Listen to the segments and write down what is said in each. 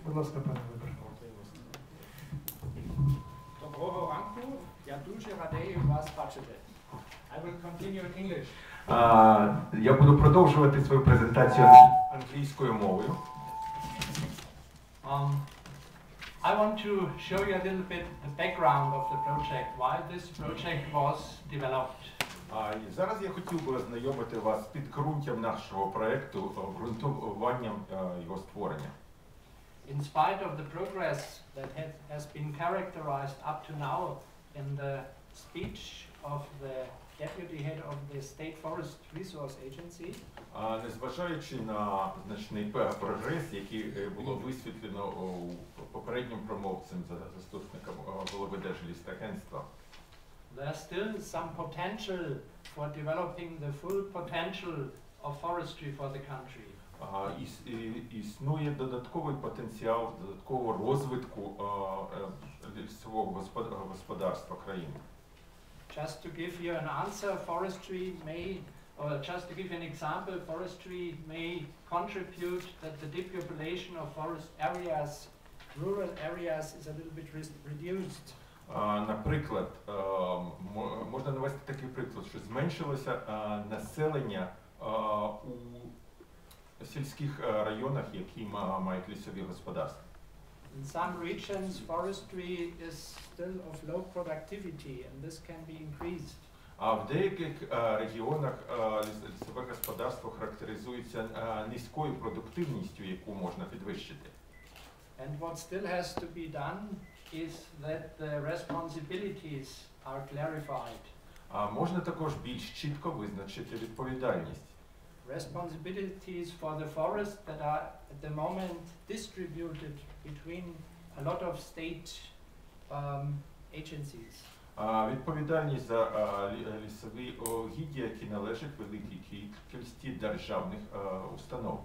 Будь ласка, пане Вебер. Доброго ранку. Я дуже радий вас бачити. I will continue in English. Я буду продовжувати свою презентацію англійською мовою. I want to show you a little bit the background of the project, why this project was developed. Зараз я хотів би ознайомити вас з підґрунтям нашого проєкту, ґрунтуванням його створення. In spite of the progress that has been characterized up to now in the speech of the Deputy Head of the State Forest Resource Agency, незважаючи на значний прогрес, який було висвітлено попереднім промовцем, заступником голови Держлісагенства, there's still some potential for developing the full potential of forestry for the country. Існує додатковий потенціал додаткового розвитку лісового господарства країни. Just to give you an answer, forestry may, or just to give you an example, forestry may contribute that the depopulation of forest areas, rural areas, is a little bit reduced. Наприклад, можна навести такий приклад, що зменшилося населення у сільських районах, які мають лісові господарства. In some regions, forestry is still of low productivity, and this can be increased. А в деяких регіонах лісове господарство характеризується низькою продуктивністю, яку можна підвищити. And what still has to be done is that the responsibilities are clarified. Можна також більш чітко визначити відповідальність. Responsibilities for the forest that are at the moment distributed between a lot of state agencies. Відповідальність за лісові угіддя, які належать великій кількості державних установ.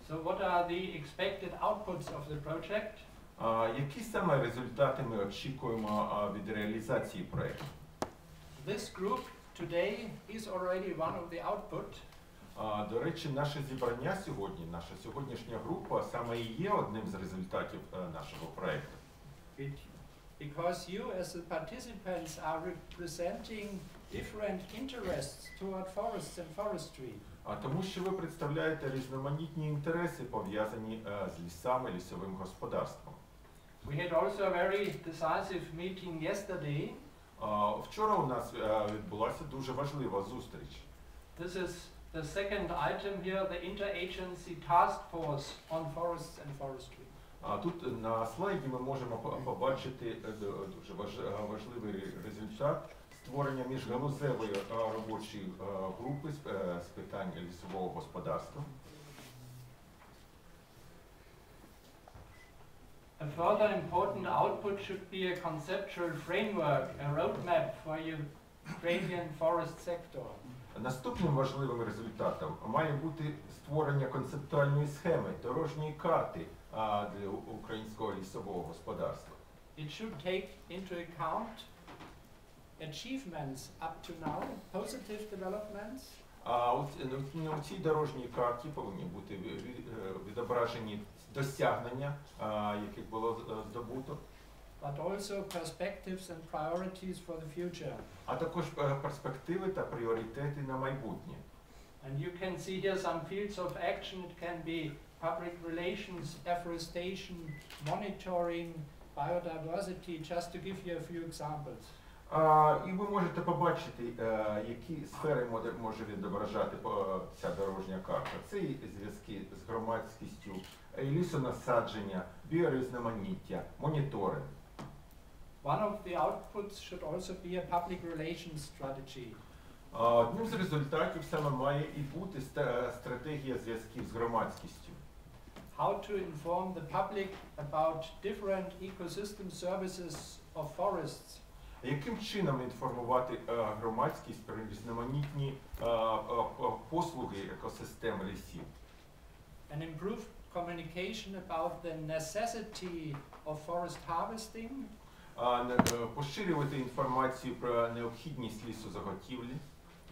So what are the expected outputs of the project? Які саме результати ми очікуємо від реалізації проєкту? This group today is already one of the output. До речі, наше зібрання сьогодні, наша сьогоднішня група саме і є одним з результатів нашого проєкту. Because you as the participants are representing different interests toward forests and forestry. Тому що ви представляєте різноманітні інтереси, пов'язані з лісами, лісовим господарством. We had also a very decisive meeting yesterday. Вчора у нас відбулася дуже важлива зустріч. This is the second item here, the interagency task force on forests and forestry. Тут на слайді ми можемо побачити дуже важливий результат створення міжгалузевої робочої групи з питань лісового господарства. A further important output should be a conceptual framework, a roadmap for Ukrainian forest sector. Наступним важливим результатом має бути створення концептуальної схеми, дорожньої карти для українського лісового господарства. It should take into account achievements up to now, positive developments. У цій дорожній карті повинні бути відображені досягнення, яких було здобуто. But also perspectives and priorities for the future. А також перспективи та пріоритети на майбутнє. And you can see here some fields of action. It can be public relations, afforestation, monitoring, biodiversity, just to give you a few examples. І ви можете побачити, які сфери може відображати ця дорожня карта. Це і зв'язки з громадськістю, лісонасадження, біорізноманіття, моніторинг. One of the outputs should also be a public relations strategy. Одним з результатів саме має і бути стратегія зв'язків з громадськістю. How to inform the public about different ecosystem services of forests. Яким чином інформувати громадськість про різноманітні послуги екосистем лісів? And improve communication about the necessity of forest harvesting. Поширювати інформацію про необхідність лісозаготівлі.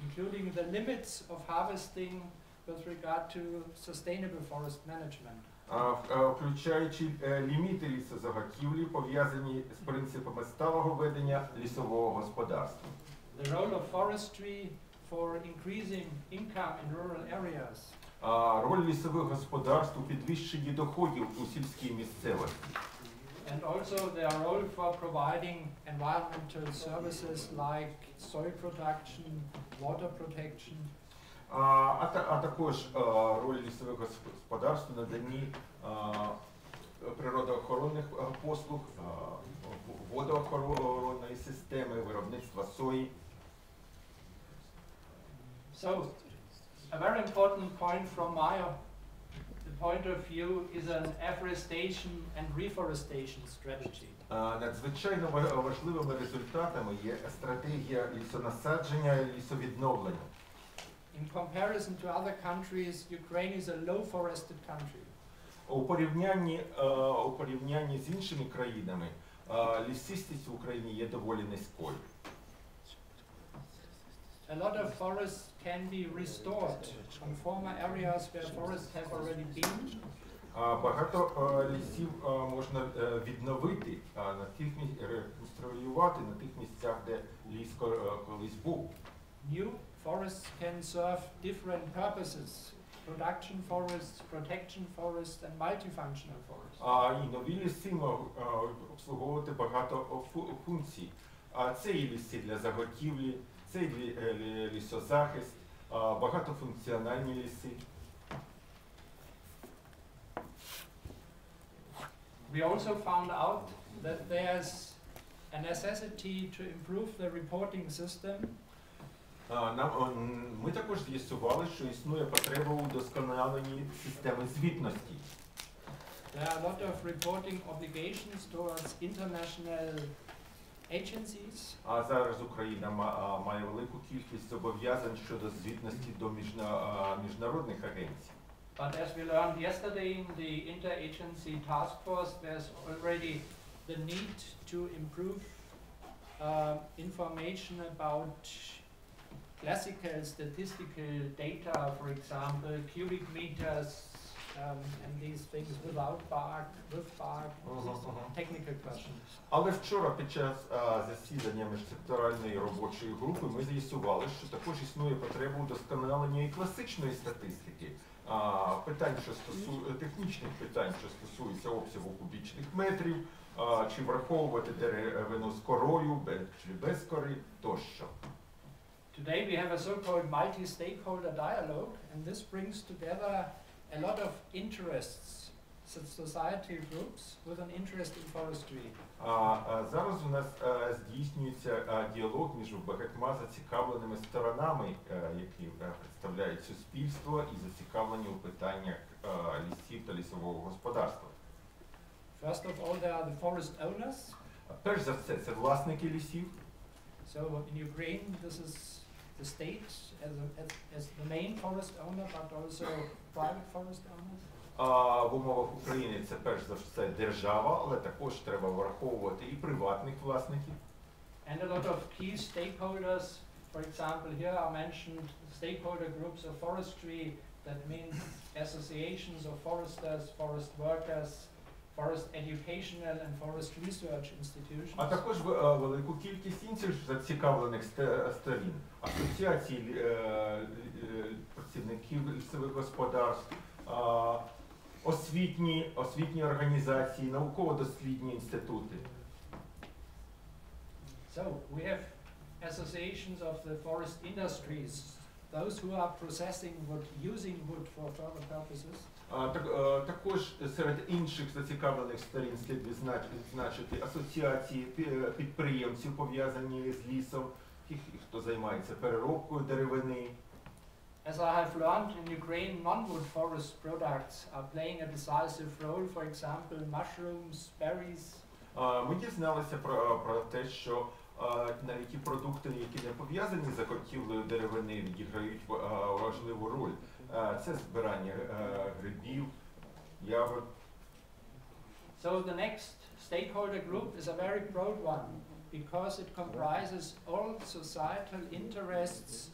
Including the limits of harvesting with regard to sustainable forest management. Включаючи ліміти лісозаготівлі, пов'язані з принципами сталого ведення лісового господарства. The role of forestry for increasing income in rural areas. Роль лісових господарств у підвищенні доходів у сільській місцевості. And also their role for providing environmental services like soil protection, water protection. А також роль лісових господарств у наданні природоохоронних послуг, водоохоронної системи, виробництва сої. So, a very important point from my point of view is an afforestation and reforestation strategy. Надзвичайно важливими результатами є стратегія лісонасадження і лісовідновлення. In comparison to other countries, Ukraine is a low forested country. У порівнянні з іншими країнами, лісистість в Україні є доволі низькою. A lot of forests can be restored from former areas where forests have already been. Багато лісів можна відновити, реконструювати на тих місцях, де ліс колись був. New forests can serve different purposes: production forests, protection forests, and multifunctional forests. І нові ліси можуть обслуговувати багато функцій. Це і ліси для заготівлі, це і лісозахист, багатофункціональні ліси. We also found out that there's a necessity to improve the reporting system. Ми також з'ясували, що існує потреба у вдосконаленні системи звітності. There are a lot of reporting obligations towards international agencies. А зараз Україна має велику кількість зобов'язань щодо звітності до міжнародних агенцій. But as we learned yesterday in the interagency task force, there's already the need to improve information about classical statistical data, for example, cubic meters, and these things without bark, with bark, technical questions. Але вчора під час засідання міжсекторальної робочої групи ми з'ясували, що також існує потреба удосконалення і класичної статистики, питань, що технічних питань, що стосуються обсягу кубічних метрів, чи враховувати деревину з корою, чи без кори, тощо. Today we have a so-called multi-stakeholder dialogue, and this brings together a lot of interests, society groups with an interest in forestry. Зараз у нас здійснюється діалог між багатьма зацікавленими сторонами, які представляють суспільство і зацікавлені у питаннях лісів та лісового господарства. First of all, there are the forest owners. Перш за все, це власники лісів. So in Ukraine, this is the state as the main forest owner, but also private forest owners. В умовах України це перш за все держава, але також треба враховувати і приватних власників. And a lot of key stakeholders, for example, here are mentioned stakeholder groups of forestry, that means associations of foresters, forest workers, forest educational and forest research institutions. А також велику кількість інших зацікавлених сторін, асоціацій працівників лісових господарств, освітні організації, науково-дослідні інститути. So we have associations of the forest industries, those who are processing wood, using wood for further purposes. Також серед інших зацікавлених сторін слід відзначити асоціації підприємців, пов'язані з лісом, тих, хто займається переробкою деревини. As I have learned in Ukraine, non-wood forest products are playing a decisive role, for example, mushrooms, berries. Ми дізналися про те, що навіть ті продукти, які не пов'язані з заготівлею деревини, відіграють важливу роль. Це збирання грибів, ягод. So the next stakeholder group is a very broad one, because it comprises all societal interests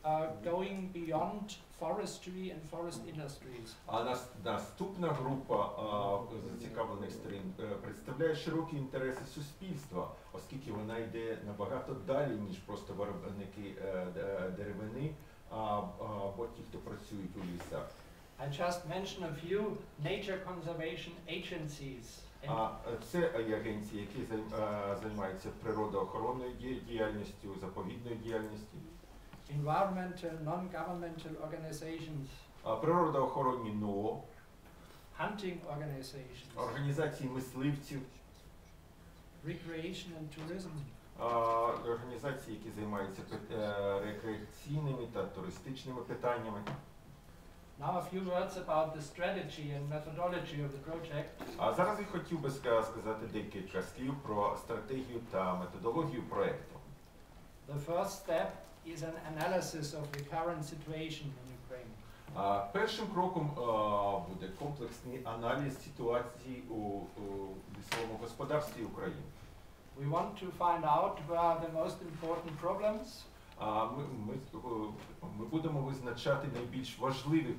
going beyond forestry and forest industries. А наступна група зацікавлених сторін представляє широкі інтереси суспільства, оскільки вона йде набагато далі, ніж просто виробники деревини або ті, хто працюють у лісах. I just mention a few nature conservation agencies. Це агенції, які займаються природоохоронною діяльністю, заповідною діяльністю. Environmental, non-governmental organizations. Природоохоронні НО. Hunting organizations. Організації мисливців. Recreation and tourism. Організації, які займаються рекреаційними та туристичними питаннями. Now a few words about the strategy and methodology of the project. Зараз я хотів би сказати декілька слів про стратегію та методологію проекту. The first step is an analysis of the current situation in Ukraine. Першим кроком буде комплексний аналіз ситуації у лісовому господарстві України. We want to find out where are the most important problems. Ми будемо визначати найбільш важливі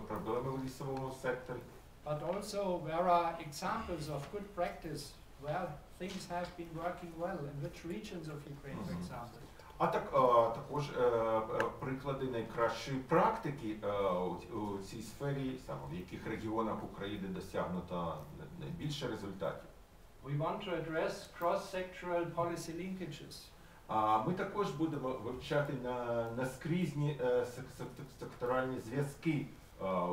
проблеми в лісовому секторі. But also where are examples of good practice, where things have been working well, in which regions of Ukraine, for example. А також приклади найкращої практики у цій сфері, саме в яких регіонах України досягнуто найбільше результатів. We want to address cross-sectoral policy linkages. Ми також будемо вивчати наскрізні секторальні зв'язки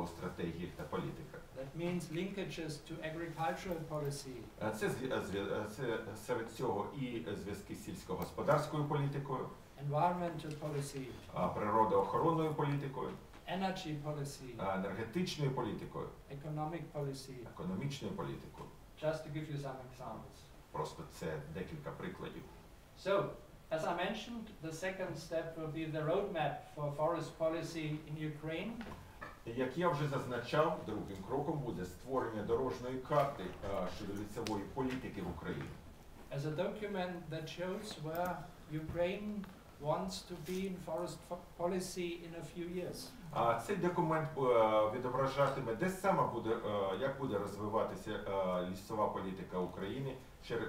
у стратегіях та політиках. That means linkages to agricultural policy. Це серед цього і зв'язки з сільськогосподарською політикою, Environmental policy. Природоохоронною політикою, Energy policy. Енергетичною політикою, Economic policy. економічною політикою. Just to give you some examples. Просто це декілька прикладів. So, as I mentioned, the second step will be the roadmap for forest policy in Ukraine. Як я вже зазначав, другим кроком буде створення дорожньої карти щодо лісової політики в Україні. As a document that shows where Ukraine wants to be in forest policy in a few years. Цей документ відображатиме, де саме буде, як буде розвиватися лісова політика України через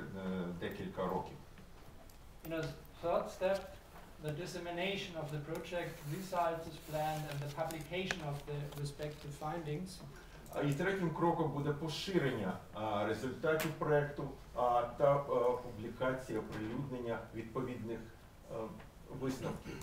декілька років. In a third step, the dissemination of the project results plan and the publication of the respective findings. І третім кроком буде поширення результатів проекту та публікація, оприлюднення відповідних висновків.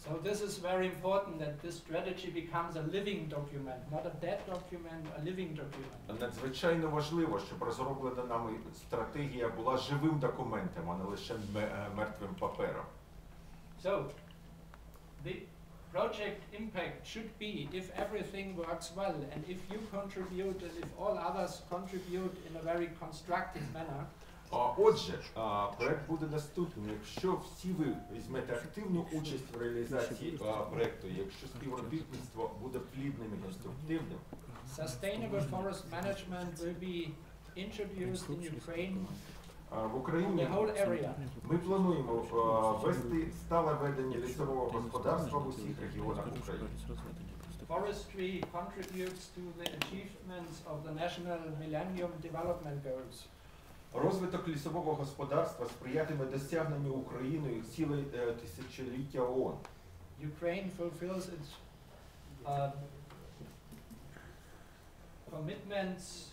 So this is very important that this strategy becomes a living document, not a dead document, a living document. Надзвичайно важливо, щоб розроблена нами стратегія була живим документом, а не лише мертвим папером. So, the project impact should be if everything works well and if you contribute and if all others contribute in a very constructive manner. Отже, проект буде наступним, якщо всі ви візьмете активну участь в реалізації проекту, якщо співробітництво буде плідним і конструктивним. Sustainable forest management will be introduced in Ukraine. В Україні ми плануємо ввести стале ведення лісового господарства в усіх регіонах України. Forestry contributes to the achievements of the National Millennium Development Goals. Розвиток лісового господарства сприятиме досягненню Україною цілей тисячоліття ООН. Ukraine fulfills its commitments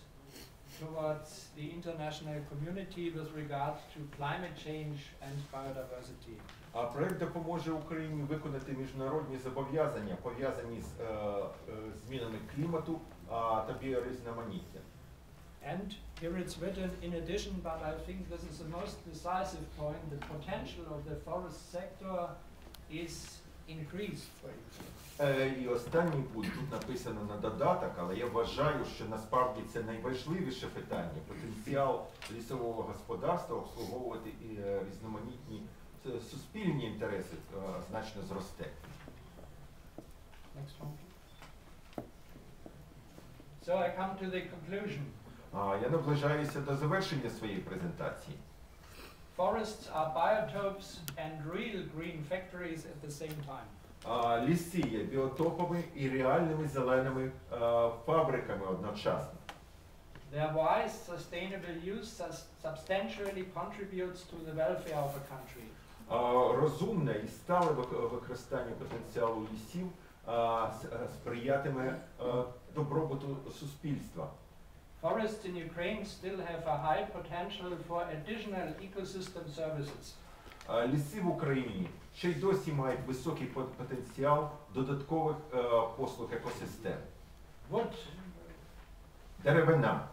towards the international community with regard to climate change and biodiversity. Проект допоможе Україні виконати міжнародні зобов'язання, пов'язані з змінами клімату та біорізноманіття. And here it's written in addition, but I think this is the most decisive point, the potential of the forest sector is increased for Ukraine. І останній пункт тут написано на додаток, але я вважаю, що насправді це найважливіше питання. Потенціал лісового господарства обслуговувати і різноманітні суспільні інтереси значно зросте. Next one. So I come to the conclusion. Я наближаюся до завершення своєї презентації. Forests are biotopes and real green factories at the same time. Ліси є біотопами і реальними зеленими фабриками одночасно. Their wise, sustainable use substantially contributes to the welfare of a country. Розумне і стале використання потенціалу лісів сприятиме добробуту суспільства. Forests in Ukraine still have a high potential for additional ecosystem services. Ліси в Україні ще й досі мають високий потенціал додаткових послуг екосистем. Wood, Деревина,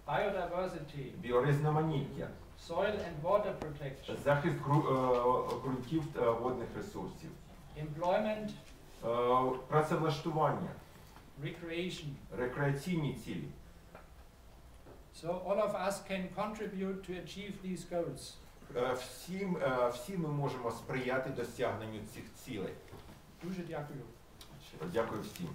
biodiversity, біорізноманіття, soil and water protection, захист ґрунтів та водних ресурсів, employment, працевлаштування, recreation. рекреаційні цілі. So all of us can contribute to achieve these goals. Всі ми можемо сприяти досягненню цих цілей. Дуже дякую. Дякую всім.